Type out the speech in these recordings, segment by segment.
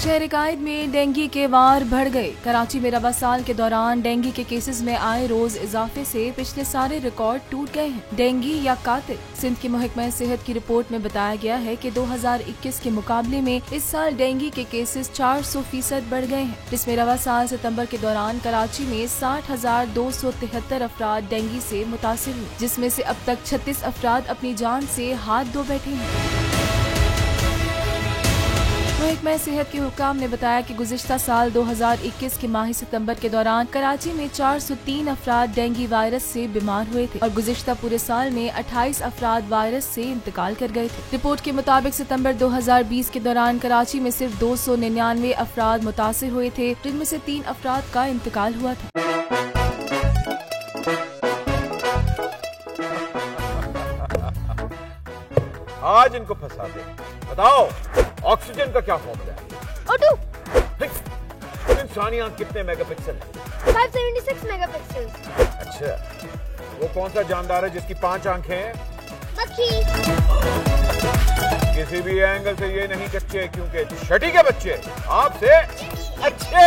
शहर कायद में डेंगू के वार बढ़ गए। कराची में रबा साल के दौरान डेंगू के केसेस में आए रोज इजाफे से पिछले सारे रिकॉर्ड टूट गए हैं। डेंगू या कातिल। सिंध की महकमा सेहत की रिपोर्ट में बताया गया है कि 2021 के मुकाबले में इस साल डेंगू के केसेस 400% बढ़ गए हैं, जिसमें रबा साल सितम्बर के दौरान कराची में 60,273 अफराद डेंगू से मुतासिर हुए, जिसमें से अब तक 36 अफराद अपनी जान से हाथ धो बैठे हैं। महकमा सेहत के हुक्काम ने बताया कि गुज़िश्ता साल 2021 के माह सितंबर के दौरान कराची में 403 अफराद डेंगू वायरस से बीमार हुए थे और गुज़िश्ता पूरे साल में 28 अफराद वायरस से इंतकाल कर गए थे। रिपोर्ट के मुताबिक सितंबर 2020 के दौरान कराची में सिर्फ 299 अफराद मुतासिर हुए थे, जिनमें से 3 अफराद का इंतकाल हुआ था। आज इनको फंसा दे। बताओ ऑक्सीजन का क्या फॉर्मूला है? O2। इंसानी आंख कितने मेगापिक्सल है? 576 मेगापिक्सल। अच्छा, वो कौन सा जानदार है जिसकी 5 आंखें हैं? मक्खी। किसी भी एंगल से ये नहीं कच्चे, क्योंकि छठी के बच्चे आपसे अच्छे।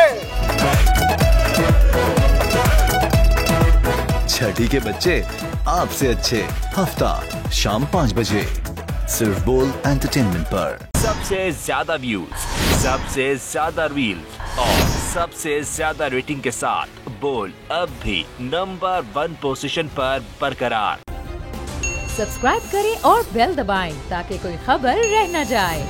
छठी के बच्चे आपसे अच्छे। हफ्ता शाम 5 बजे सिर्फ बोल एंटरटेनमेंट पर। सबसे ज्यादा व्यूज, सबसे ज्यादा रील्स और सबसे ज्यादा रेटिंग के साथ बोल अब भी नंबर 1 पोजीशन पर बरकरार। सब्सक्राइब करें और बेल दबाएं ताकि कोई खबर रह न जाए।